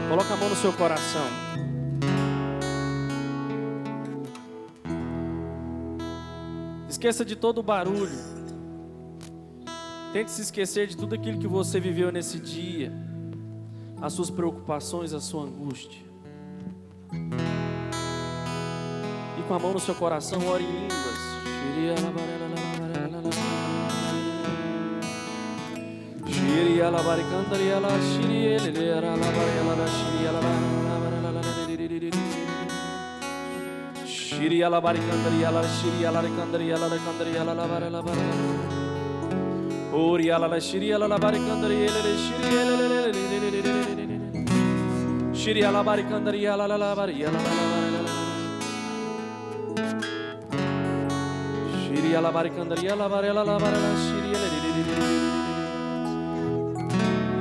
Coloca a mão no seu coração. Esqueça de todo o barulho. Tente se esquecer de tudo aquilo que você viveu nesse dia. As suas preocupações, a sua angústia. E com a mão no seu coração, ore em línguas.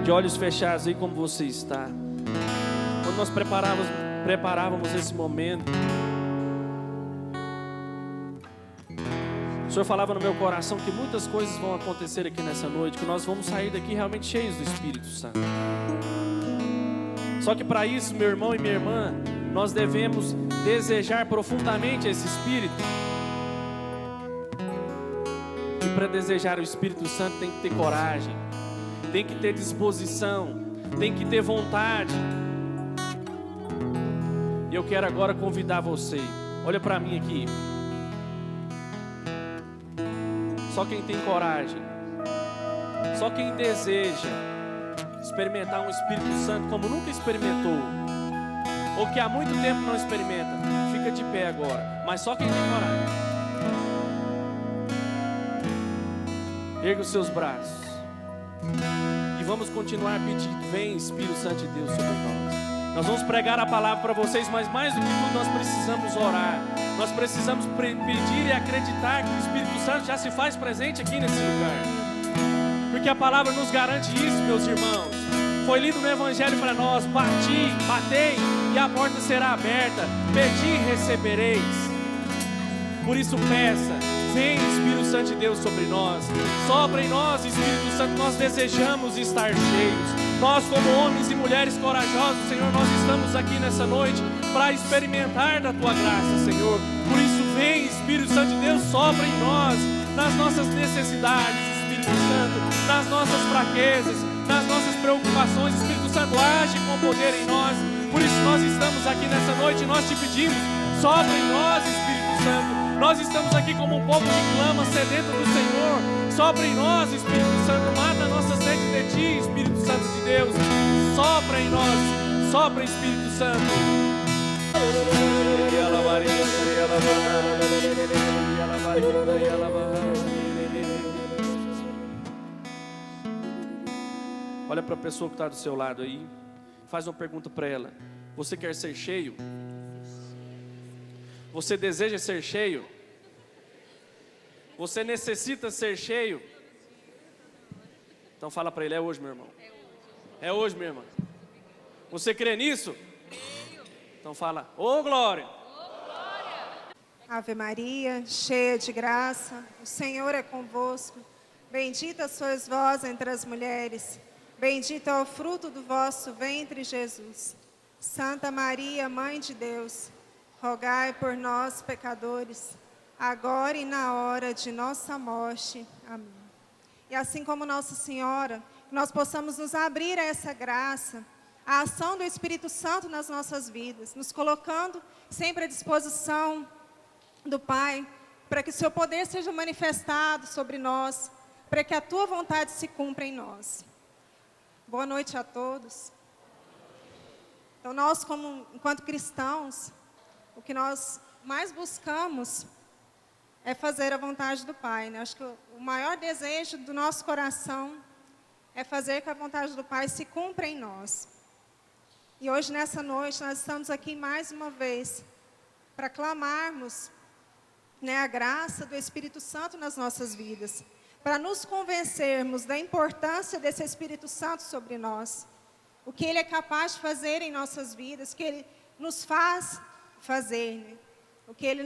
De olhos fechados aí como você está. Quando nós preparávamos esse momento, o Senhor falava no meu coração que muitas coisas vão acontecer aqui nessa noite, que nós vamos sair daqui realmente cheios do Espírito Santo. Só que para isso, meu irmão e minha irmã, nós devemos desejar profundamente esse Espírito. E para desejar o Espírito Santo tem que ter coragem, tem que ter disposição, tem que ter vontade. E eu quero agora convidar você, olha para mim aqui. Só quem tem coragem, só quem deseja experimentar um Espírito Santo como nunca experimentou, ou que há muito tempo não experimenta, fica de pé agora. Mas só quem tem coragem. Erga os seus braços e vamos continuar pedindo: vem Espírito Santo de Deus sobre nós. Nós vamos pregar a palavra para vocês, mas mais do que tudo nós precisamos orar. Nós precisamos pedir e acreditar que o Espírito Santo já se faz presente aqui nesse lugar. Porque a palavra nos garante isso, meus irmãos. Foi lido no Evangelho para nós: batei e a porta será aberta, pedi e recebereis. Por isso peça, vem Espírito Santo de Deus sobre nós. Sopra em nós, Espírito Santo, nós desejamos estar cheios. Nós, como homens e mulheres corajosos, Senhor, nós estamos aqui nessa noite para experimentar da Tua graça, Senhor. Por isso, vem, Espírito Santo de Deus, sopra em nós, nas nossas necessidades, Espírito Santo, nas nossas fraquezas, nas nossas preocupações. Espírito Santo, age com poder em nós. Por isso, nós estamos aqui nessa noite e nós te pedimos: sopra em nós, Espírito Santo. Nós estamos aqui como um povo que clama sedento do Senhor. Sopra em nós, Espírito Santo. Mata a nossa sede de Ti, Espírito Santo de Deus. Sopra em nós. Sopra, Espírito Santo. Olha para a pessoa que está do seu lado aí. Faz uma pergunta para ela: você quer ser cheio? Você deseja ser cheio? Você necessita ser cheio? Então fala para ele: é hoje, meu irmão. É hoje, minha irmã. Você crê nisso? Então fala: ô glória. Ave Maria, cheia de graça, o Senhor é convosco. Bendita sois vós entre as mulheres. Bendito é o fruto do vosso ventre, Jesus. Santa Maria, Mãe de Deus, rogai por nós, pecadores, agora e na hora de nossa morte. Amém. E assim como Nossa Senhora, nós possamos nos abrir a essa graça, a ação do Espírito Santo nas nossas vidas, nos colocando sempre à disposição do Pai, para que o Seu poder seja manifestado sobre nós, para que a Tua vontade se cumpra em nós. Boa noite a todos. Então nós, enquanto cristãos, o que nós mais buscamos é fazer a vontade do Pai, né? Acho que o maior desejo do nosso coração é fazer que a vontade do Pai se cumpra em nós. E hoje, nessa noite, nós estamos aqui mais uma vez para clamarmos, né, a graça do Espírito Santo nas nossas vidas, para nos convencermos da importância desse Espírito Santo sobre nós, o que Ele é capaz de fazer em nossas vidas, o que Ele nos faz fazer, né? O que Ele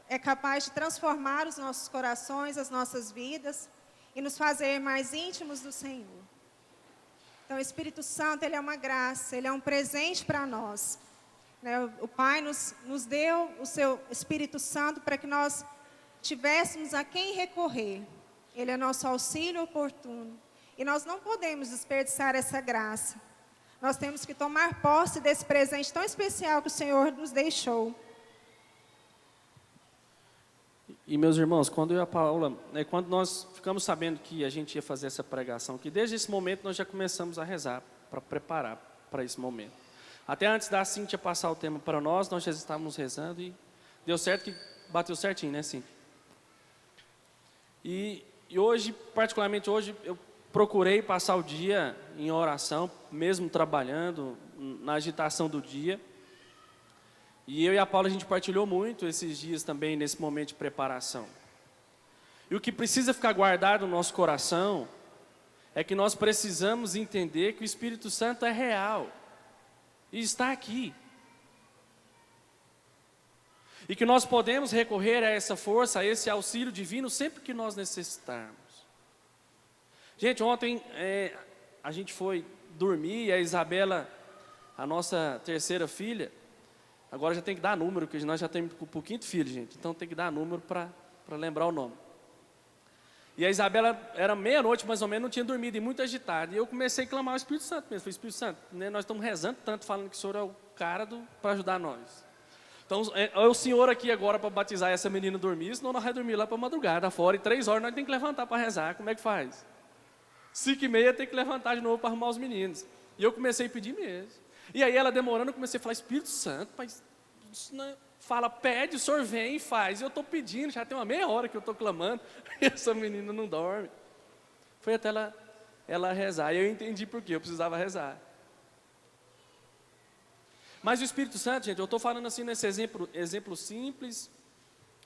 é capaz de transformar os nossos corações, as nossas vidas, e nos fazer mais íntimos do Senhor. Então, o Espírito Santo, ele é uma graça, ele é um presente para nós. Né? O Pai nos deu o seu Espírito Santo para que nós tivéssemos a quem recorrer. Ele é nosso auxílio oportuno. E nós não podemos desperdiçar essa graça. Nós temos que tomar posse desse presente tão especial que o Senhor nos deixou. E meus irmãos, quando eu e a Paula, quando nós ficamos sabendo que a gente ia fazer essa pregação, que desde esse momento nós já começamos a rezar para preparar para esse momento. Até antes da Cíntia passar o tema para nós já estávamos rezando e deu certo que bateu certinho, né, Cíntia? E hoje, particularmente hoje, eu procurei passar o dia em oração, mesmo trabalhando, na agitação do dia. E eu e a Paula, a gente partilhou muito esses dias também, nesse momento de preparação. E o que precisa ficar guardado no nosso coração é que nós precisamos entender que o Espírito Santo é real e está aqui. E que nós podemos recorrer a essa força, a esse auxílio divino sempre que nós necessitarmos. Gente, ontem a gente foi dormir e a Isabela, a nossa terceira filha, agora já tem que dar número, porque nós já temos o quinto filho, gente. Então tem que dar número para lembrar o nome. E a Isabela, era meia-noite mais ou menos, não tinha dormido e muito agitada. E eu comecei a clamar ao Espírito Santo mesmo. Falei, Espírito Santo, né, nós estamos rezando tanto, falando que o Senhor é o cara para ajudar nós. Então é o Senhor aqui agora para batizar essa menina dormir, senão nós vamos dormir lá para madrugada, fora. E 3 horas nós temos que levantar para rezar. Como é que faz? 5h30 tem que levantar de novo para arrumar os meninos. E eu comecei a pedir mesmo. E aí ela demorando, eu comecei a falar, Espírito Santo, pai, fala, pede, o Senhor vem e faz. E eu estou pedindo, já tem uma meia hora que eu estou clamando, e essa menina não dorme. Foi até ela rezar, e eu entendi por quê, eu precisava rezar. Mas o Espírito Santo, gente, eu estou falando assim nesse exemplo simples,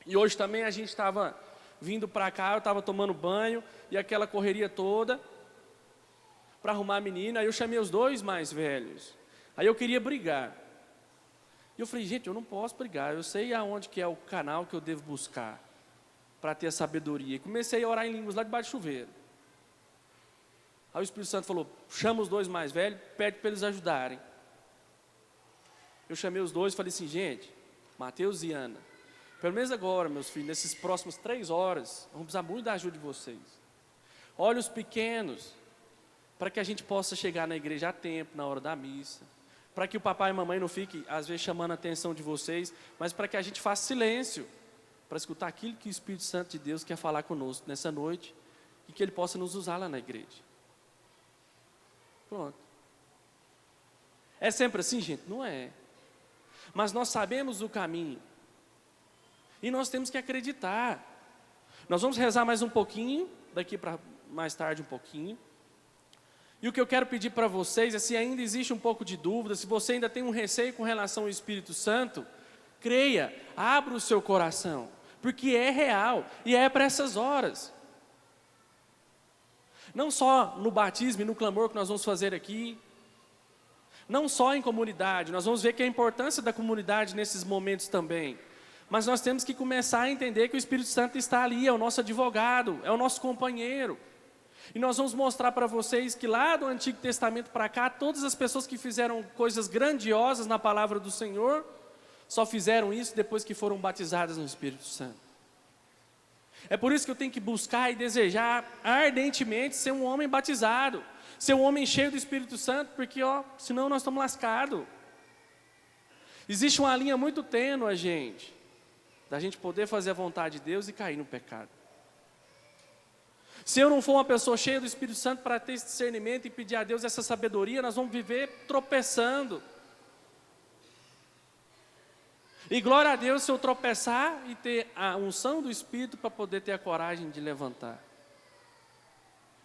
e hoje também a gente estava vindo para cá, eu estava tomando banho, e aquela correria toda, para arrumar a menina, aí eu chamei os 2 mais velhos. Aí eu queria brigar. E eu falei, gente, eu não posso brigar, eu sei aonde que é o canal que eu devo buscar para ter a sabedoria. E comecei a orar em línguas lá debaixo do chuveiro. Aí o Espírito Santo falou, chama os 2 mais velhos, pede para eles ajudarem. Eu chamei os 2 e falei assim, gente, Mateus e Ana, pelo menos agora, meus filhos, nesses próximos 3 horas, vamos precisar muito da ajuda de vocês. Olha os pequenos, para que a gente possa chegar na igreja a tempo, na hora da missa. Para que o papai e a mamãe não fiquem, às vezes, chamando a atenção de vocês, mas para que a gente faça silêncio, para escutar aquilo que o Espírito Santo de Deus quer falar conosco nessa noite, e que Ele possa nos usar lá na igreja. Pronto. É sempre assim, gente? Não é. Mas nós sabemos o caminho. E nós temos que acreditar. Nós vamos rezar mais um pouquinho, daqui para mais tarde um pouquinho. E o que eu quero pedir para vocês é, se ainda existe um pouco de dúvida, se você ainda tem um receio com relação ao Espírito Santo, creia, abra o seu coração, porque é real e é para essas horas. Não só no batismo e no clamor que nós vamos fazer aqui, não só em comunidade, nós vamos ver que a importância da comunidade nesses momentos também. Mas nós temos que começar a entender que o Espírito Santo está ali, é o nosso advogado, é o nosso companheiro. E nós vamos mostrar para vocês que lá do Antigo Testamento para cá, todas as pessoas que fizeram coisas grandiosas na palavra do Senhor, só fizeram isso depois que foram batizadas no Espírito Santo. É por isso que eu tenho que buscar e desejar ardentemente ser um homem batizado, ser um homem cheio do Espírito Santo, porque senão nós estamos lascados. Existe uma linha muito tênue, gente, da gente poder fazer a vontade de Deus e cair no pecado. Se eu não for uma pessoa cheia do Espírito Santo para ter esse discernimento e pedir a Deus essa sabedoria, nós vamos viver tropeçando. E glória a Deus se eu tropeçar e ter a unção do Espírito para poder ter a coragem de levantar.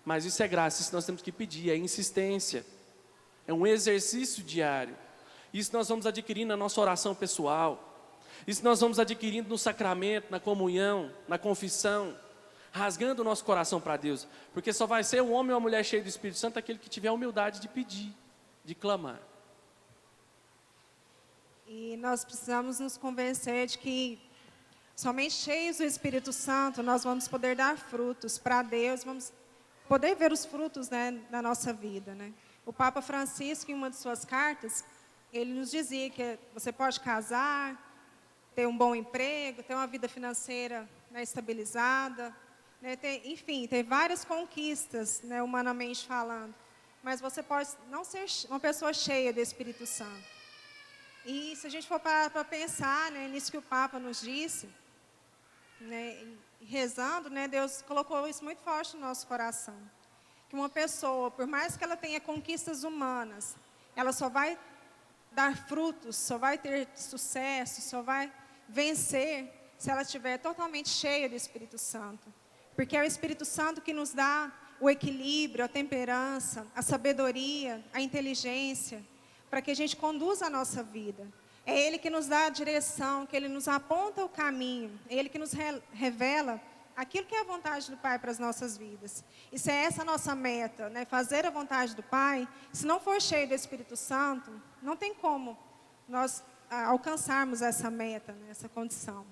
Mas isso é graça, isso nós temos que pedir, é insistência. É um exercício diário. Isso nós vamos adquirindo na nossa oração pessoal. Isso nós vamos adquirindo no sacramento, na comunhão, na confissão. Rasgando o nosso coração para Deus. Porque só vai ser um homem ou uma mulher cheio do Espírito Santo aquele que tiver a humildade de pedir, de clamar. E nós precisamos nos convencer de que somente cheios do Espírito Santo nós vamos poder dar frutos para Deus, vamos poder ver os frutos, né, da nossa vida, né? O Papa Francisco, em uma de suas cartas, ele nos dizia que você pode casar, ter um bom emprego, ter uma vida financeira, né, estabilizada, né, enfim, ter várias conquistas, né, humanamente falando. Mas você pode não ser uma pessoa cheia do Espírito Santo. E se a gente for parar para pensar, né, nisso que o Papa nos disse, né, rezando, né, Deus colocou isso muito forte no nosso coração. Que uma pessoa, por mais que ela tenha conquistas humanas, ela só vai dar frutos, só vai ter sucesso, só vai vencer se ela estiver totalmente cheia do Espírito Santo. Porque é o Espírito Santo que nos dá o equilíbrio, a temperança, a sabedoria, a inteligência, para que a gente conduza a nossa vida. É Ele que nos dá a direção, que Ele nos aponta o caminho, é Ele que nos revela aquilo que é a vontade do Pai para as nossas vidas. E se é essa a nossa meta, né, fazer a vontade do Pai, se não for cheio do Espírito Santo, não tem como nós alcançarmos essa meta, né, essa condição.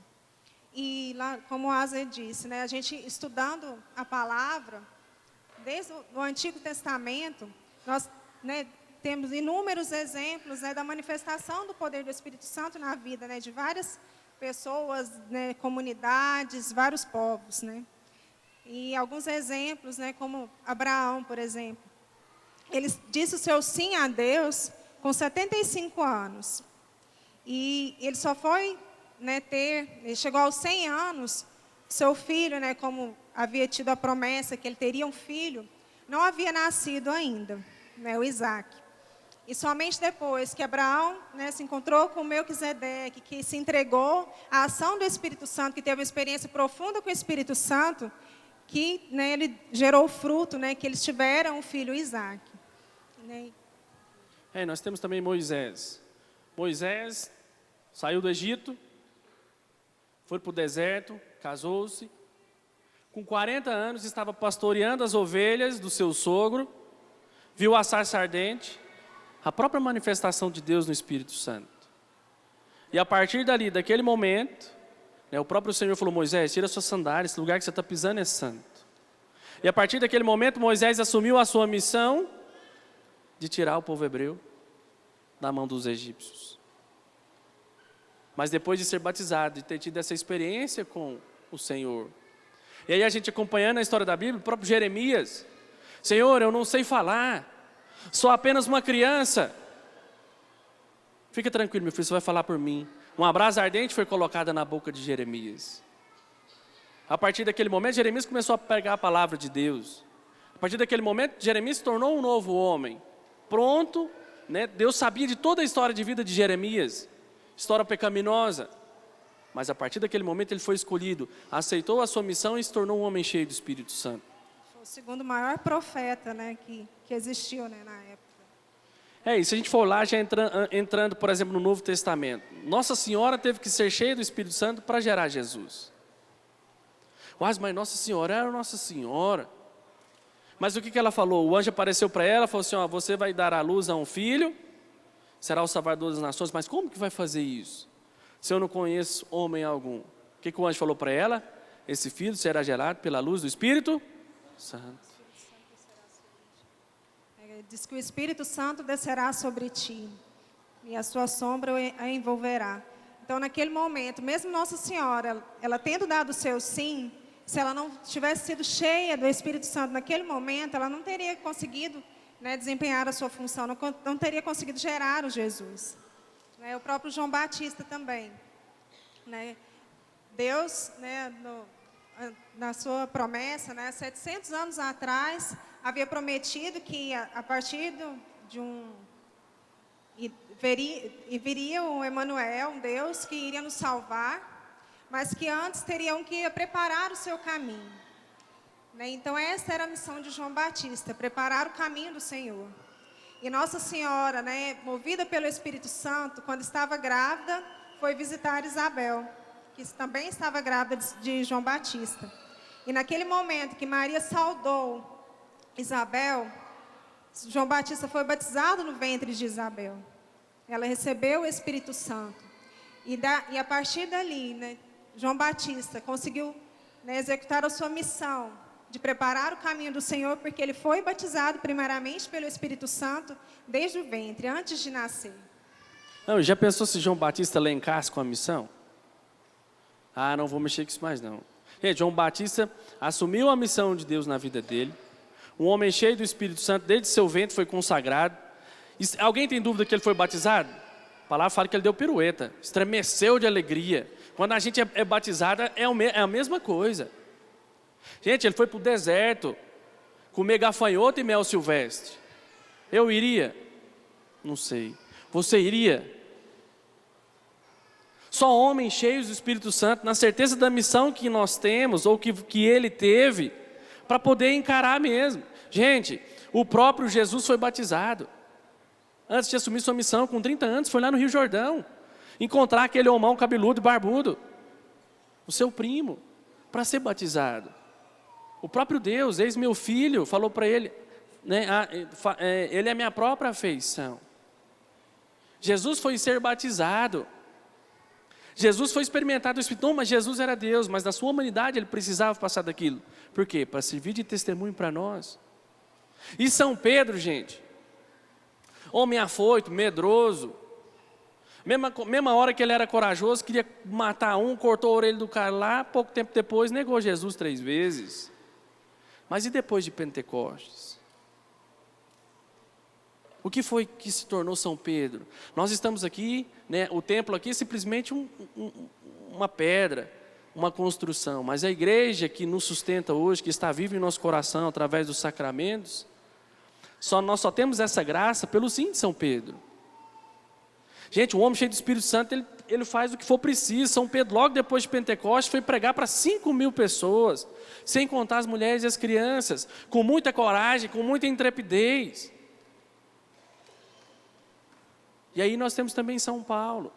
E lá, como o Asa disse, né, a gente estudando a palavra, desde o Antigo Testamento, nós, né, temos inúmeros exemplos, né, da manifestação do poder do Espírito Santo na vida, né, de várias pessoas, né, comunidades, vários povos, né. E alguns exemplos, né, como Abraão, por exemplo. Ele disse o seu sim a Deus com 75 anos. E ele só foi, né, ele chegou aos 100 anos, seu filho, né, como havia tido a promessa que ele teria um filho, não havia nascido ainda, né, o Isaac. E somente depois que Abraão, né, se encontrou com Melquisedeque, que se entregou à ação do Espírito Santo, que teve uma experiência profunda com o Espírito Santo, que, né, ele gerou o fruto, né, que eles tiveram o filho Isaac. Né? Nós temos também Moisés. Moisés saiu do Egito, foi para o deserto, casou-se. Com 40 anos estava pastoreando as ovelhas do seu sogro, viu a sarça ardente, a própria manifestação de Deus no Espírito Santo. E a partir dali, daquele momento, né, o próprio Senhor falou: Moisés, tira suas sandálias, esse lugar que você está pisando é santo. E a partir daquele momento, Moisés assumiu a sua missão de tirar o povo hebreu da mão dos egípcios. Mas depois de ser batizado, de ter tido essa experiência com o Senhor. E aí a gente acompanhando a história da Bíblia, o próprio Jeremias: Senhor, eu não sei falar, sou apenas uma criança. Fica tranquilo, meu filho, você vai falar por mim. Uma brasa ardente foi colocada na boca de Jeremias. A partir daquele momento, Jeremias começou a pregar a palavra de Deus. A partir daquele momento, Jeremias se tornou um novo homem. Pronto, né? Deus sabia de toda a história de vida de Jeremias. História pecaminosa. Mas a partir daquele momento ele foi escolhido, aceitou a sua missão e se tornou um homem cheio do Espírito Santo. Foi o segundo maior profeta, né, que existiu, né, na época. E se a gente for lá, já entrando, por exemplo, no Novo Testamento. Nossa Senhora teve que ser cheia do Espírito Santo para gerar Jesus. Mas Nossa Senhora era Nossa Senhora. Mas o que ela falou? O anjo apareceu para ela e falou assim: você vai dar à luz a um filho, será o Salvador das nações. Mas como que vai fazer isso, se eu não conheço homem algum? O que o anjo falou para ela? Esse filho será gerado pela luz do Espírito Santo. Diz que o Espírito Santo descerá sobre ti, e a sua sombra a envolverá. Então, naquele momento, mesmo Nossa Senhora, ela tendo dado o seu sim, se ela não tivesse sido cheia do Espírito Santo naquele momento, ela não teria conseguido, né, desempenhar a sua função, não teria conseguido gerar o Jesus. O próprio João Batista também. Né? Deus, né, na sua promessa, né, 700 anos atrás, havia prometido que a partir de viria o Emanuel, um Deus que iria nos salvar, mas que antes teriam que preparar o seu caminho. Né? Então essa era a missão de João Batista, preparar o caminho do Senhor. E Nossa Senhora, né, movida pelo Espírito Santo, quando estava grávida, foi visitar Isabel, que também estava grávida de João Batista. E naquele momento que Maria saudou Isabel, João Batista foi batizado no ventre de Isabel. Ela recebeu o Espírito Santo. E a partir dali, né, João Batista conseguiu, né, executar a sua missão de preparar o caminho do Senhor, porque ele foi batizado primeiramente pelo Espírito Santo desde o ventre, antes de nascer. Não, já pensou se João Batista elencasse com a missão? Ah, não vou mexer com isso mais não. Gente, João Batista assumiu a missão de Deus na vida dele. Um homem cheio do Espírito Santo, desde seu ventre foi consagrado. Alguém tem dúvida que ele foi batizado? A palavra fala que ele deu pirueta, estremeceu de alegria. Quando a gente é batizado, é a mesma coisa. Gente, ele foi para o deserto, comer gafanhoto e mel silvestre. Eu iria? Não sei. Você iria? Só homens cheios do Espírito Santo, na certeza da missão que nós temos, ou que ele teve, para poder encarar mesmo. Gente, o próprio Jesus foi batizado. Antes de assumir sua missão, com 30 anos, foi lá no Rio Jordão, encontrar aquele homão cabeludo e barbudo, o seu primo, para ser batizado. O próprio Deus, eis meu filho, falou para ele, né, ele é minha própria afeição. Jesus foi ser batizado. Jesus foi experimentar do Espírito. Não, mas Jesus era Deus, mas na sua humanidade ele precisava passar daquilo. Por quê? Para servir de testemunho para nós. E São Pedro, gente, homem afoito, medroso, mesma hora que ele era corajoso, queria matar um, cortou a orelha do cara lá, pouco tempo depois negou Jesus 3 vezes. Mas e depois de Pentecostes? O que foi que se tornou São Pedro? Nós estamos aqui, né, o templo aqui é simplesmente uma pedra, uma construção. Mas a igreja que nos sustenta hoje, que está viva em nosso coração através dos sacramentos, nós só temos essa graça pelo sim de São Pedro. Gente, um homem cheio do Espírito Santo, ele faz o que for preciso. São Pedro, logo depois de Pentecostes, foi pregar para 5.000 pessoas, sem contar as mulheres e as crianças, com muita coragem, com muita intrepidez. E aí nós temos também São Paulo,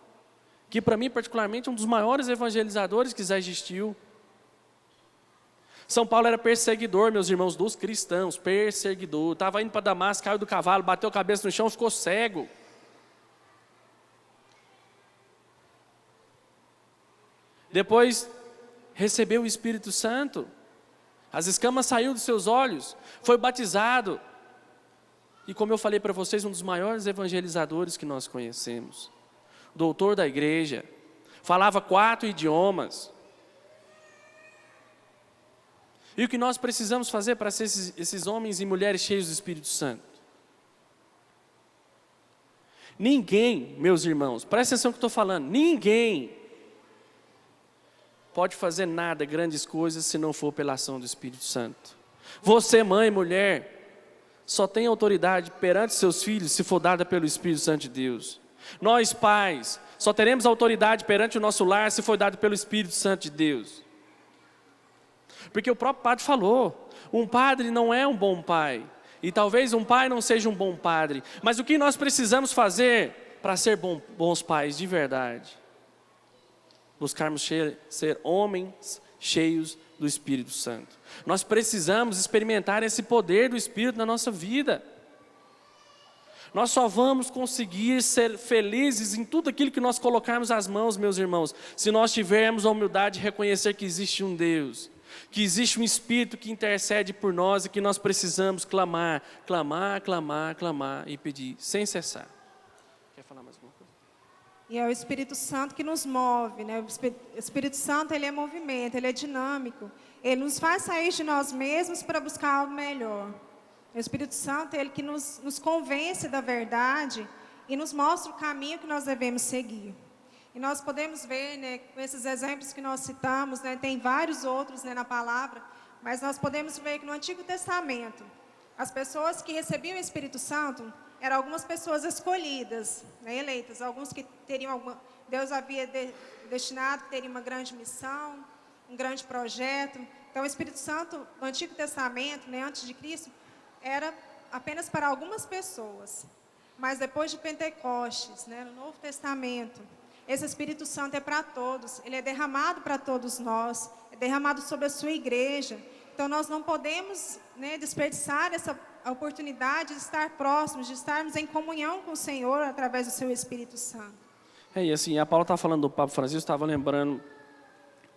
que para mim particularmente é um dos maiores evangelizadores que já existiu. São Paulo era perseguidor, meus irmãos, dos cristãos, perseguidor. Estava indo para Damasco, caiu do cavalo, bateu a cabeça no chão, ficou cego. Depois recebeu o Espírito Santo, as escamas saíram dos seus olhos, foi batizado. E como eu falei para vocês, um dos maiores evangelizadores que nós conhecemos. Doutor da igreja, falava 4 idiomas. E o que nós precisamos fazer para ser esses homens e mulheres cheios do Espírito Santo? Ninguém, meus irmãos, presta atenção no que eu estou falando, ninguém pode fazer nada, grandes coisas, se não for pela ação do Espírito Santo. Você, mãe, mulher, só tem autoridade perante seus filhos se for dada pelo Espírito Santo de Deus. Nós, pais, só teremos autoridade perante o nosso lar se for dado pelo Espírito Santo de Deus. Porque o próprio padre falou, um padre não é um bom pai, e talvez um pai não seja um bom padre, mas o que nós precisamos fazer para ser bons pais de verdade? Buscarmos ser homens cheios do Espírito Santo. Nós precisamos experimentar esse poder do Espírito na nossa vida. Nós só vamos conseguir ser felizes em tudo aquilo que nós colocarmos as mãos, meus irmãos, se nós tivermos a humildade de reconhecer que existe um Deus, que existe um Espírito que intercede por nós e que nós precisamos clamar, clamar, clamar, clamar e pedir sem cessar. Quer falar mais alguma coisa? E é o Espírito Santo que nos move, né? O Espírito Santo, ele é movimento, ele é dinâmico. Ele nos faz sair de nós mesmos para buscar algo melhor. O Espírito Santo é ele que nos convence da verdade e nos mostra o caminho que nós devemos seguir. E nós podemos ver, né, com esses exemplos que nós citamos, né, tem vários outros, né, na palavra, mas nós podemos ver que no Antigo Testamento, as pessoas que recebiam o Espírito Santo eram algumas pessoas escolhidas, né, eleitas, alguns que teriam Deus havia destinado que teriam uma grande missão, um grande projeto. Então o Espírito Santo no Antigo Testamento, né, antes de Cristo, era apenas para algumas pessoas. Mas depois de Pentecostes, né, no Novo Testamento, esse Espírito Santo é para todos, ele é derramado para todos nós, é derramado sobre a sua igreja. Então nós não podemos, né, desperdiçar essa oportunidade de estar próximos, de estarmos em comunhão com o Senhor através do seu Espírito Santo. E assim, a Paula está falando do Papa Francisco, estava lembrando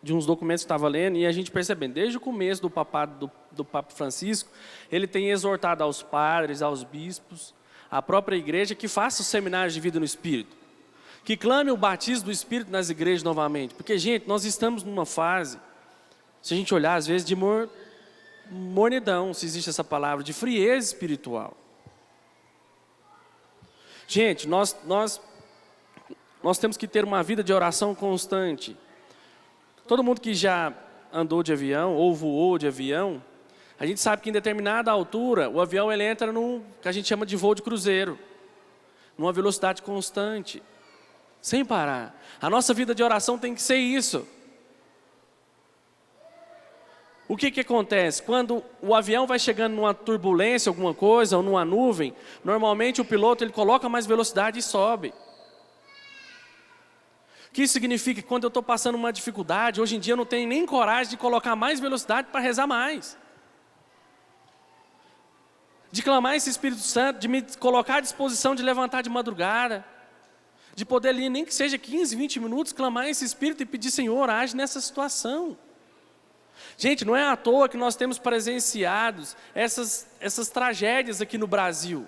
de uns documentos que estava lendo, e a gente percebendo, desde o começo do papado do Papa Francisco, ele tem exortado aos padres, aos bispos, à própria igreja, que faça os seminários de vida no Espírito, que clame o batismo do Espírito nas igrejas novamente, porque, gente, nós estamos numa fase, se a gente olhar, às vezes, de mornidão, se existe essa palavra, de frieza espiritual. Gente, nós temos que ter uma vida de oração constante. Todo mundo que já andou de avião ou voou de avião, a gente sabe que em determinada altura o avião ele entra num que a gente chama de voo de cruzeiro, numa velocidade constante, sem parar. A nossa vida de oração tem que ser isso. O que acontece? Quando o avião vai chegando numa turbulência, alguma coisa, ou numa nuvem, normalmente o piloto ele coloca mais velocidade e sobe. O que isso significa? Que quando eu estou passando uma dificuldade, hoje em dia eu não tenho nem coragem de colocar mais velocidade para rezar mais. De clamar esse Espírito Santo, de me colocar à disposição de levantar de madrugada, de poder ali, nem que seja 15, 20 minutos, clamar esse Espírito e pedir, Senhor, age nessa situação. Gente, não é à toa que nós temos presenciado essas tragédias aqui no Brasil.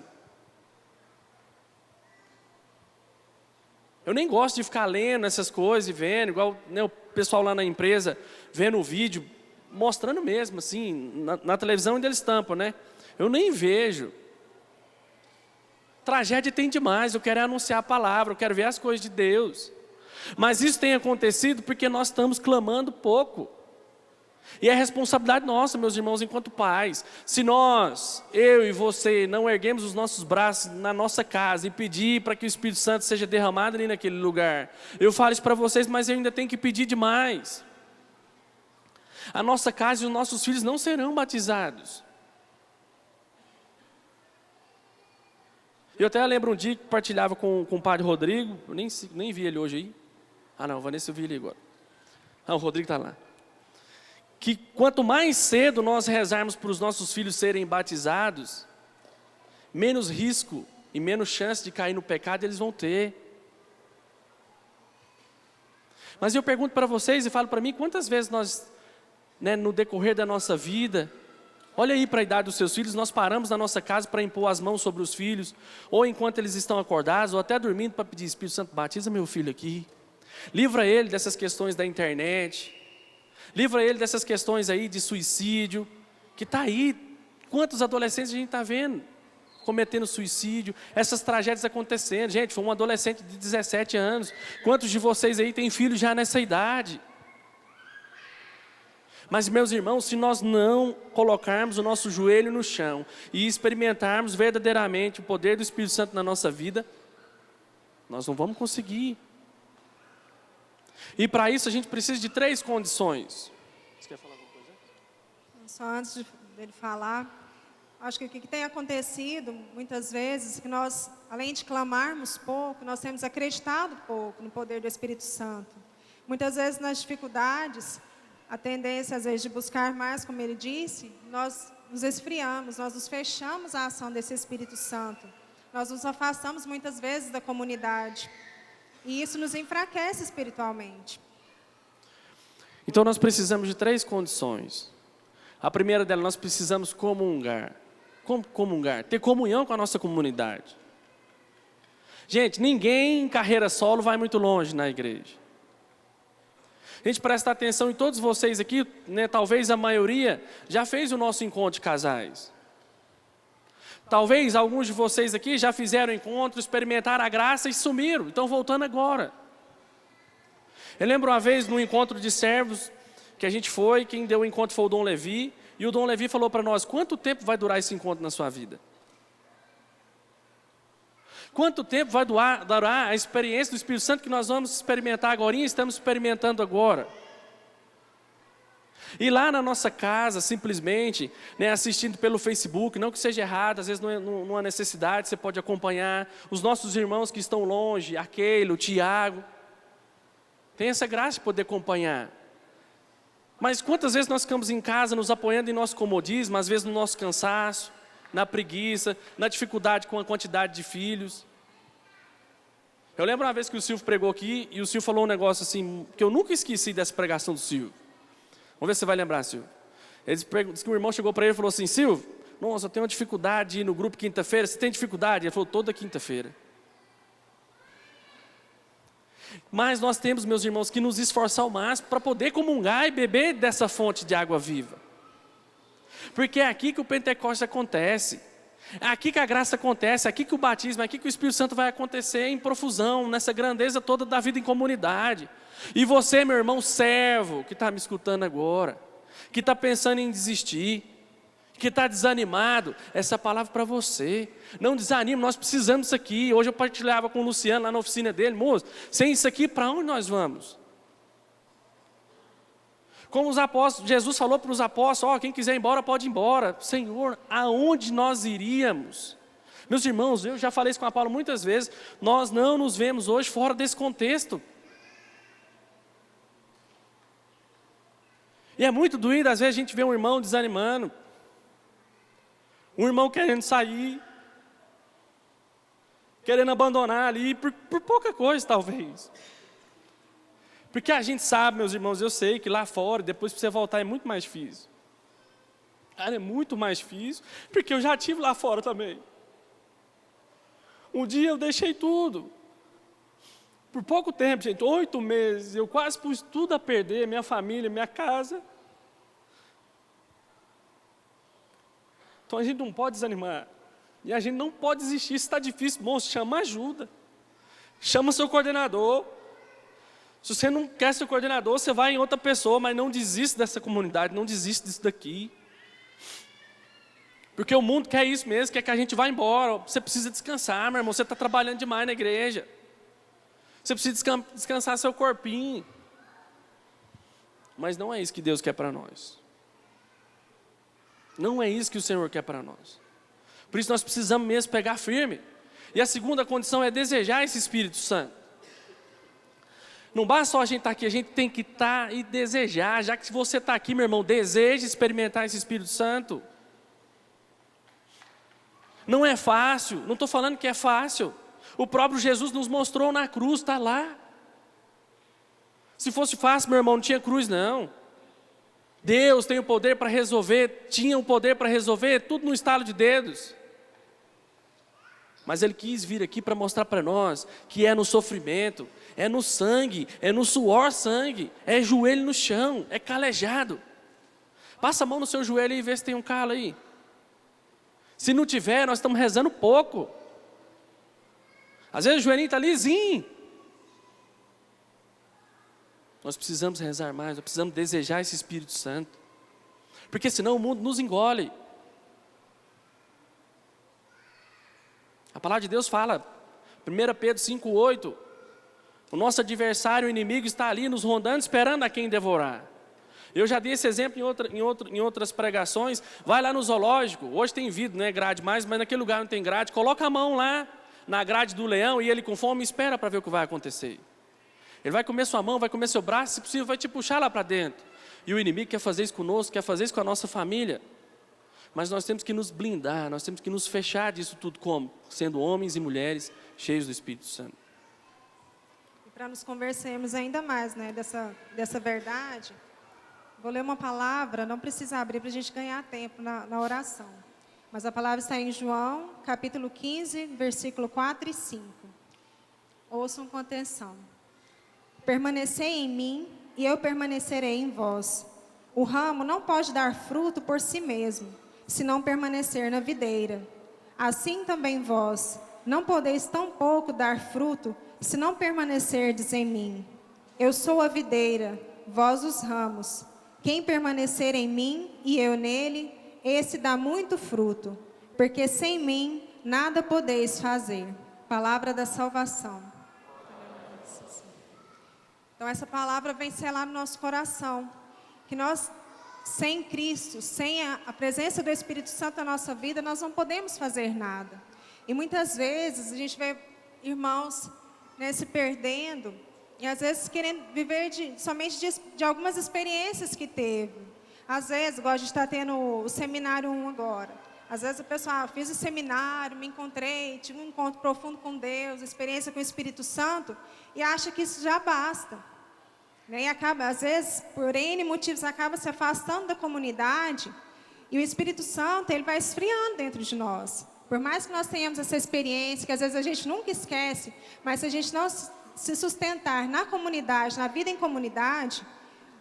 Eu nem gosto de ficar lendo essas coisas e vendo, igual, né, o pessoal lá na empresa, vendo o vídeo, mostrando mesmo, assim, na televisão ainda eles tampam, né? Eu nem vejo. Tragédia tem demais, eu quero anunciar a palavra, eu quero ver as coisas de Deus. Mas isso tem acontecido porque nós estamos clamando pouco. E é responsabilidade nossa, meus irmãos, enquanto pais. Se nós, eu e você, não erguemos os nossos braços na nossa casa e pedir para que o Espírito Santo seja derramado ali naquele lugar. Eu falo isso para vocês, mas eu ainda tenho que pedir demais. A nossa casa e os nossos filhos não serão batizados. Eu até lembro um dia que compartilhava com o padre Rodrigo, eu nem vi ele hoje aí. Ah não, Vanessa eu vi ele agora. Ah, o Rodrigo está lá. Que quanto mais cedo nós rezarmos para os nossos filhos serem batizados, menos risco e menos chance de cair no pecado eles vão ter. Mas eu pergunto para vocês e falo para mim, quantas vezes nós, né, no decorrer da nossa vida, olha aí para a idade dos seus filhos, nós paramos na nossa casa para impor as mãos sobre os filhos, ou enquanto eles estão acordados, ou até dormindo para pedir, Espírito Santo, batiza meu filho aqui, livra ele dessas questões da internet, livra ele dessas questões aí de suicídio, que está aí, quantos adolescentes a gente está vendo cometendo suicídio, essas tragédias acontecendo. Gente, foi um adolescente de 17 anos, quantos de vocês aí têm filhos já nessa idade? Mas, meus irmãos, se nós não colocarmos o nosso joelho no chão e experimentarmos verdadeiramente o poder do Espírito Santo na nossa vida, nós não vamos conseguir. E para isso a gente precisa de 3 condições. Você quer falar alguma coisa? Só antes dele falar, acho que o que tem acontecido muitas vezes, que nós, além de clamarmos pouco, nós temos acreditado pouco no poder do Espírito Santo. Muitas vezes nas dificuldades, a tendência às vezes de buscar mais, como ele disse, nós nos esfriamos, nós nos fechamos à ação desse Espírito Santo. Nós nos afastamos muitas vezes da comunidade. E isso nos enfraquece espiritualmente. Então nós precisamos de 3 condições. A primeira delas, nós precisamos comungar. Comungar, ter comunhão com a nossa comunidade. Gente, ninguém em carreira solo vai muito longe na igreja. A gente presta atenção em todos vocês aqui, né, talvez a maioria já fez o nosso encontro de casais. Talvez alguns de vocês aqui já fizeram encontro, experimentaram a graça e sumiram, estão voltando agora. Eu lembro uma vez num encontro de servos que a gente foi, quem deu o encontro foi o Dom Levi, e o Dom Levi falou para nós, quanto tempo vai durar esse encontro na sua vida? Quanto tempo vai durar a experiência do Espírito Santo que nós vamos experimentar agora e estamos experimentando agora? E lá na nossa casa, simplesmente, né, assistindo pelo Facebook, não que seja errado, às vezes não há necessidade, você pode acompanhar os nossos irmãos que estão longe, a Keila, o Tiago. Tem essa graça de poder acompanhar. Mas quantas vezes nós ficamos em casa nos apoiando em nosso comodismo, às vezes no nosso cansaço, na preguiça, na dificuldade com a quantidade de filhos. Eu lembro uma vez que o Silvio pregou aqui, e o Silvio falou um negócio assim, que eu nunca esqueci dessa pregação do Silvio. Vamos ver se você vai lembrar, Silvio. Ele disse que um irmão chegou para ele e falou assim: Silvio, nossa, eu tenho uma dificuldade de ir no grupo quinta-feira. Você tem dificuldade? Ele falou: toda quinta-feira. Mas nós temos, meus irmãos, que nos esforçar ao máximo para poder comungar e beber dessa fonte de água viva. Porque é aqui que o Pentecostes acontece. É aqui que a graça acontece, é aqui que o batismo, é aqui que o Espírito Santo vai acontecer em profusão, nessa grandeza toda da vida em comunidade. E você, meu irmão servo, que está me escutando agora, que está pensando em desistir, que está desanimado, essa palavra para você. Não desanime, nós precisamos disso aqui. Hoje eu partilhava com o Luciano lá na oficina dele: moço, sem isso aqui, para onde nós vamos? Como os apóstolos, Jesus falou para os apóstolos: quem quiser ir embora, pode ir embora. Senhor, aonde nós iríamos? Meus irmãos, eu já falei isso com a Paulo muitas vezes, nós não nos vemos hoje fora desse contexto. E é muito doído, às vezes a gente vê um irmão desanimando, um irmão querendo sair, querendo abandonar ali, por pouca coisa talvez. Porque a gente sabe, meus irmãos, eu sei que lá fora, depois para você voltar é muito mais difícil. Cara, é muito mais difícil, porque eu já estive lá fora também. Um dia eu deixei tudo. Por pouco tempo, gente, 8 meses, eu quase pus tudo a perder, minha família, minha casa. Então a gente não pode desanimar. E a gente não pode desistir. Se está difícil, moço, chama ajuda. Chama seu coordenador. Se você não quer seu coordenador, você vai em outra pessoa, mas não desista dessa comunidade, não desista disso daqui. Porque o mundo quer isso mesmo, quer que a gente vá embora. Você precisa descansar, meu irmão, você está trabalhando demais na igreja. Você precisa descansar seu corpinho. Mas não é isso que Deus quer para nós. Não é isso que o Senhor quer para nós. Por isso nós precisamos mesmo pegar firme. E a segunda condição é desejar esse Espírito Santo. Não basta só a gente estar aqui, a gente tem que estar e desejar. Já que se você está aqui, meu irmão, deseje experimentar esse Espírito Santo. Não é fácil, não estou falando que é fácil. O próprio Jesus nos mostrou na cruz, está lá. Se fosse fácil, meu irmão, não tinha cruz não. Deus tem o poder para resolver, tinha o poder para resolver tudo no estalo de dedos. Mas Ele quis vir aqui para mostrar para nós que é no sofrimento, é no sangue, é no suor sangue, é joelho no chão, é calejado. Passa a mão no seu joelho e vê se tem um calo aí. Se não tiver, nós estamos rezando pouco. Às vezes o joelhinho está lisinho. Nós precisamos rezar mais, nós precisamos desejar esse Espírito Santo. Porque senão o mundo nos engole. A palavra de Deus fala, 1 Pedro 5,8, o nosso adversário, o inimigo, está ali nos rondando, esperando a quem devorar. Eu já dei esse exemplo em outras pregações. Vai lá no zoológico, hoje tem vidro, não é grade mais, mas naquele lugar não tem grade, coloca a mão lá na grade do leão e ele com fome espera para ver o que vai acontecer. Ele vai comer sua mão, vai comer seu braço, se possível vai te puxar lá para dentro. E o inimigo quer fazer isso conosco, quer fazer isso com a nossa família. Mas nós temos que nos blindar, nós temos que nos fechar disso tudo como? Sendo homens e mulheres cheios do Espírito Santo. E para nos convencermos ainda mais, né, dessa verdade, vou ler uma palavra, não precisa abrir para a gente ganhar tempo na oração. Mas a palavra está em João, capítulo 15, versículo 4 e 5. Ouçam com atenção. Permanecei em mim e eu permanecerei em vós. O ramo não pode dar fruto por si mesmo, se não permanecer na videira. Assim também vós, não podeis tampouco dar fruto, se não permanecerdes em mim. Eu sou a videira, vós os ramos. Quem permanecer em mim e eu nele, esse dá muito fruto, porque sem mim nada podeis fazer. Palavra da salvação. Então essa palavra vem selar no nosso coração, que nós, sem Cristo, sem a presença do Espírito Santo na nossa vida, nós não podemos fazer nada. E muitas vezes a gente vê irmãos, né, se perdendo, e às vezes querendo viver somente de algumas experiências que teve. Às vezes, igual a gente está tendo o seminário 1 agora, Às vezes a pessoa, fiz o seminário, me encontrei, tive um encontro profundo com Deus, experiência com o Espírito Santo, e acha que isso já basta. E acaba, às vezes, por N motivos, acaba se afastando da comunidade, e o Espírito Santo, ele vai esfriando dentro de nós. Por mais que nós tenhamos essa experiência, que às vezes a gente nunca esquece, mas se a gente não se sustentar na comunidade, na vida em comunidade,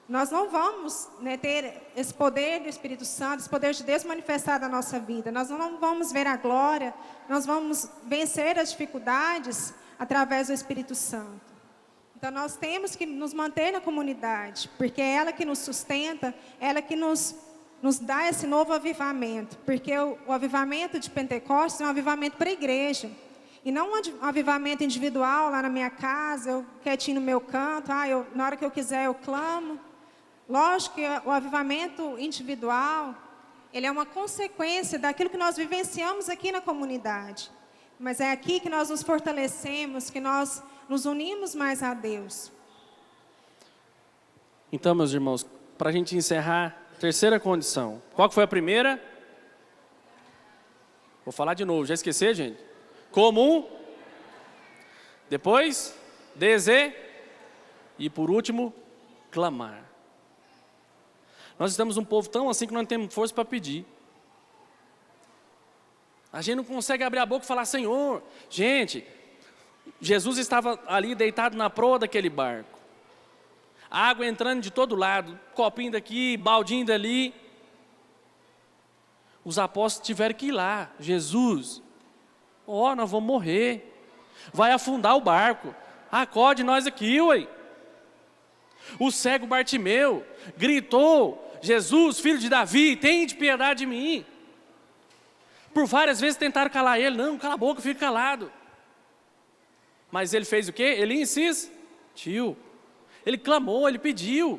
nós não vamos, né, ter esse poder do Espírito Santo, esse poder de Deus manifestado na nossa vida. Nós não vamos ver a glória, nós vamos vencer as dificuldades através do Espírito Santo. Então, nós temos que nos manter na comunidade, porque é ela que nos sustenta, ela que nos dá esse novo avivamento. Porque o avivamento de Pentecostes é um avivamento para a igreja. E não um avivamento individual lá na minha casa, eu quietinho no meu canto, na hora que eu quiser eu clamo. Lógico que o avivamento individual, ele é uma consequência daquilo que nós vivenciamos aqui na comunidade. Mas é aqui que nós nos fortalecemos, que nós nos unimos mais a Deus. Então, meus irmãos, para a gente encerrar, terceira condição. Qual que foi a primeira? Vou falar de novo, já esqueci, gente? Comum. Depois, desejo. E por último, clamar. Nós estamos um povo tão assim que não temos força para pedir. A gente não consegue abrir a boca e falar, Senhor. Gente, Jesus estava ali deitado na proa daquele barco. Água entrando de todo lado, copinho daqui, baldinho dali. Os apóstolos tiveram que ir lá. Jesus, nós vamos morrer. Vai afundar o barco. Acorde nós aqui, ué. O cego Bartimeu gritou, Jesus, filho de Davi, tem de piedade de mim. Por várias vezes tentaram calar ele. Não, cala a boca, fica calado. Mas ele fez o quê? Ele insistiu. Ele clamou, ele pediu.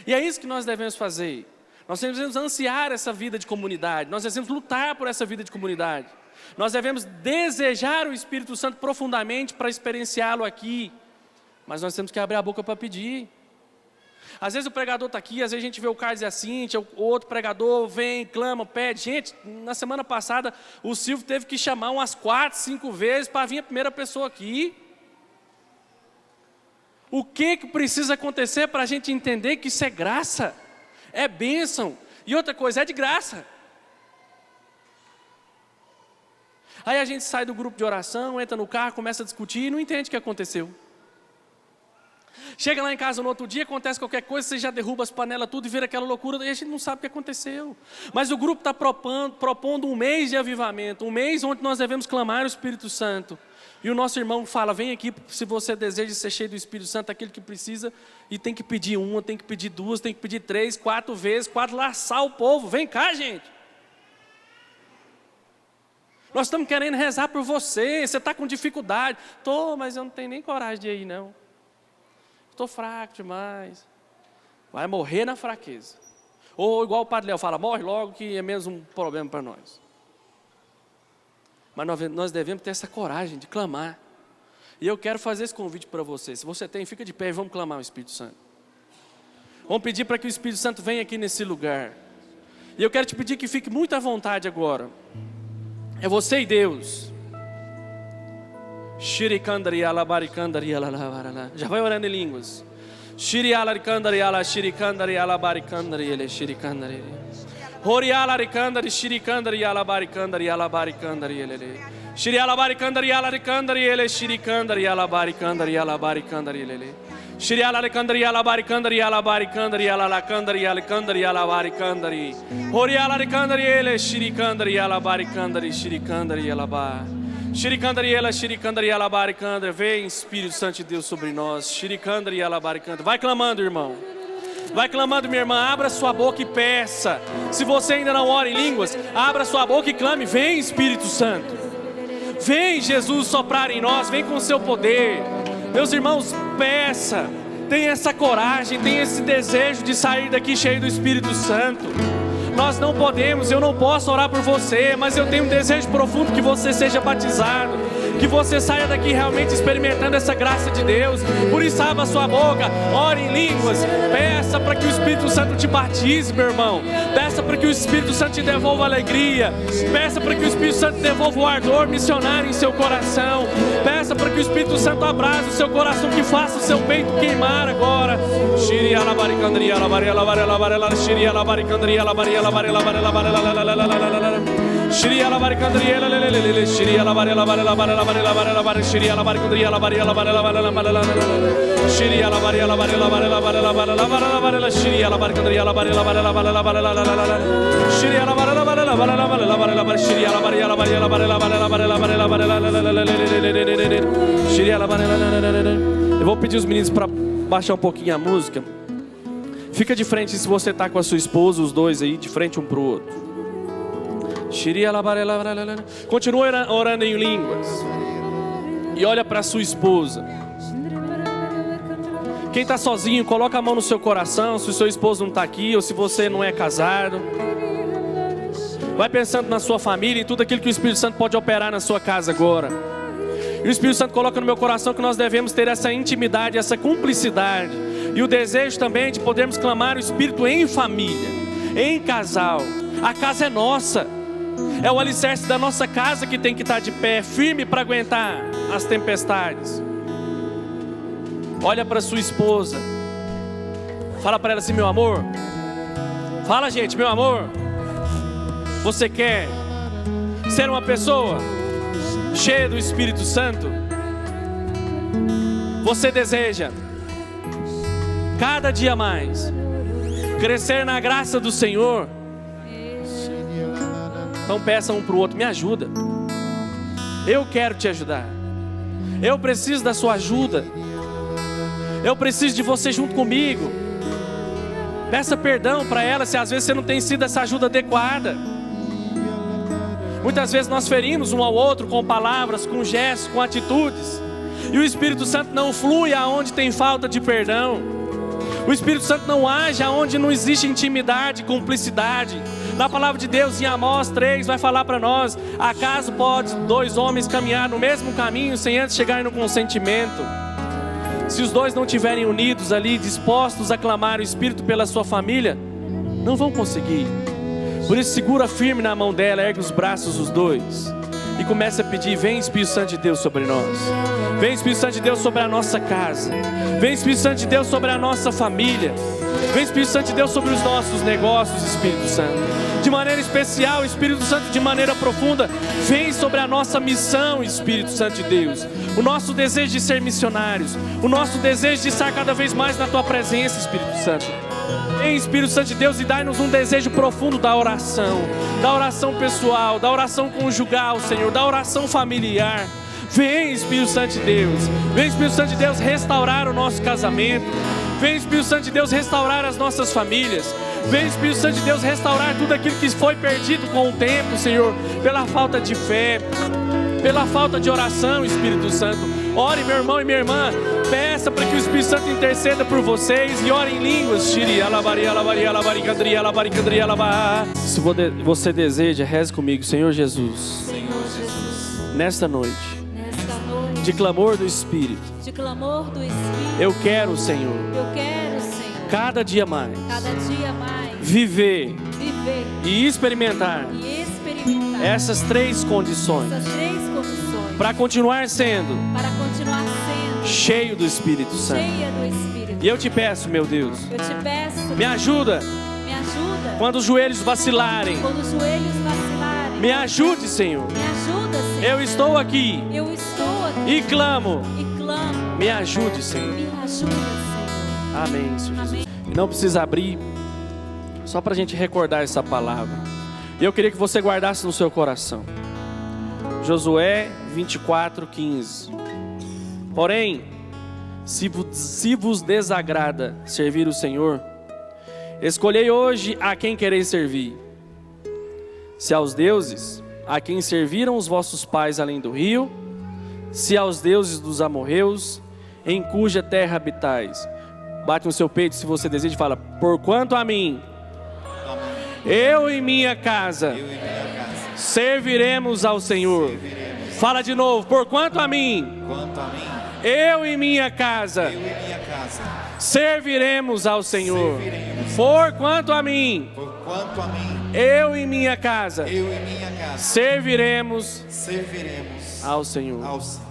E é isso que nós devemos fazer. Nós devemos ansiar essa vida de comunidade. Nós devemos lutar por essa vida de comunidade. Nós devemos desejar o Espírito Santo profundamente para experienciá-lo aqui. Mas nós temos que abrir a boca para pedir. Às vezes o pregador está aqui, às vezes a gente vê o Carlos e a Cíntia, o outro pregador vem, clama, pede. Gente, na semana passada o Silvio teve que chamar umas 4, 5 vezes para vir a primeira pessoa aqui. O que precisa acontecer para a gente entender que isso é graça, é bênção, e outra coisa, é de graça. Aí a gente sai do grupo de oração, entra no carro, começa a discutir e não entende o que aconteceu. Chega lá em casa no outro dia, acontece qualquer coisa, você já derruba as panelas tudo e vira aquela loucura, e a gente não sabe o que aconteceu. Mas o grupo está propondo um mês de avivamento, um mês onde nós devemos clamar o Espírito Santo. E o nosso irmão fala, vem aqui se você deseja ser cheio do Espírito Santo, aquilo que precisa, e tem que pedir uma, tem que pedir duas, tem que pedir 3, 4 vezes, 4, laçar o povo, vem cá, gente. Nós estamos querendo rezar por você está com dificuldade. Mas eu não tenho nem coragem de ir, não. Estou fraco demais. Vai morrer na fraqueza. Ou igual o Padre Léo fala, morre logo que é menos um problema para nós. Mas nós devemos ter essa coragem de clamar. E eu quero fazer esse convite para você. Se você tem, fica de pé e vamos clamar o Espírito Santo. Vamos pedir para que o Espírito Santo venha aqui nesse lugar. E eu quero te pedir que fique muito à vontade agora. É você e Deus. Já vai orando em línguas. Vem Espírito Santo de Deus sobre nós. Vai clamando, irmão. Vai clamando, minha irmã. Abra sua boca e peça. Se você ainda não ora em línguas, abra sua boca e clame. Vem Espírito Santo. Vem Jesus soprar em nós. Vem com o seu poder. Meus irmãos, peça. Tenha essa coragem, tenha esse desejo de sair daqui cheio do Espírito Santo. Nós não podemos, eu não posso orar por você, mas eu tenho um desejo profundo que você seja batizado, Que você saia daqui realmente experimentando essa graça de Deus. Por isso, abra a sua boca, ore em línguas, peça para que o Espírito Santo te batize, meu irmão. Peça para que o Espírito Santo te devolva alegria. Peça para que o Espírito Santo devolva o ardor missionário em seu coração. Peça para que o Espírito Santo abrase o seu coração, que faça o seu peito queimar agora. Eu vou pedir os meninos para baixar um pouquinho a música. Fica de frente se você está com a sua esposa, os dois aí, de frente um para o outro. Continua orando em línguas. E olha para a sua esposa. Quem está sozinho, coloca a mão no seu coração. Se o seu esposo não está aqui, ou se você não é casado, vai pensando na sua família, em tudo aquilo que o Espírito Santo pode operar na sua casa agora. E o Espírito Santo coloca no meu coração que nós devemos ter essa intimidade, essa cumplicidade, e o desejo também de podermos clamar o Espírito em família, em casal. A casa é nossa, é o alicerce da nossa casa que tem que estar de pé, firme para aguentar as tempestades. Olha para sua esposa, fala para ela assim: meu amor. Fala, gente, meu amor, você quer ser uma pessoa cheia do Espírito Santo? Você deseja cada dia mais crescer na graça do Senhor? Então peça um para o outro: me ajuda. Eu quero te ajudar. Eu preciso da sua ajuda. Eu preciso de você junto comigo. Peça perdão para ela se às vezes você não tem sido essa ajuda adequada. Muitas vezes nós ferimos um ao outro com palavras, com gestos, com atitudes, e o Espírito Santo não flui aonde tem falta de perdão. O Espírito Santo não age aonde não existe intimidade, cumplicidade. Na palavra de Deus, em Amós 3, vai falar para nós: acaso pode dois homens caminhar no mesmo caminho sem antes chegarem no consentimento? Se os dois não estiverem unidos ali, dispostos a clamar o Espírito pela sua família, não vão conseguir. Por isso, segura firme na mão dela, ergue os braços os dois e começa a pedir: vem Espírito Santo de Deus sobre nós. Vem Espírito Santo de Deus sobre a nossa casa. Vem Espírito Santo de Deus sobre a nossa família. Vem Espírito Santo de Deus sobre os nossos negócios, Espírito Santo. De maneira especial, Espírito Santo, de maneira profunda, vem sobre a nossa missão, Espírito Santo de Deus. O nosso desejo de ser missionários, o nosso desejo de estar cada vez mais na Tua presença, Espírito Santo. Vem Espírito Santo de Deus e dai-nos um desejo profundo da oração pessoal, da oração conjugal, Senhor, da oração familiar. Vem Espírito Santo de Deus. Vem Espírito Santo de Deus restaurar o nosso casamento. Vem Espírito Santo de Deus restaurar as nossas famílias. Vem Espírito Santo de Deus restaurar tudo aquilo que foi perdido com o tempo, Senhor, pela falta de fé, pela falta de oração, Espírito Santo. Ore, meu irmão e minha irmã, peça para que o Espírito Santo interceda por vocês e ore em línguas. Se você deseja, reze comigo: Senhor Jesus, nesta noite de clamor do Espírito, eu quero, Senhor, cada dia mais viver e experimentar essas três condições para continuar sendo cheio do Espírito Santo. E eu te peço, meu Deus, me ajuda quando os joelhos vacilarem. Me ajude, Senhor. Eu estou aqui e clamo. Me ajude, Senhor. Amém, Senhor Jesus. E não precisa abrir, só para a gente recordar essa palavra. E eu queria que você guardasse no seu coração Josué 24:15. Porém, se vos desagrada servir o Senhor, escolhei hoje a quem quereis servir: se aos deuses a quem serviram os vossos pais além do rio, se aos deuses dos amorreus, em cuja terra habitais. Bate no seu peito se você deseja e fala: porquanto a mim, eu e minha casa serviremos ao Senhor. Fala de novo. Porquanto a mim, quanto a mim, eu e minha casa, eu e minha casa, serviremos ao Senhor. serviremos. Porquanto a mim, Porquanto a mim, eu e minha casa, eu e minha casa, serviremos serviremos ao Senhor. ao Senhor.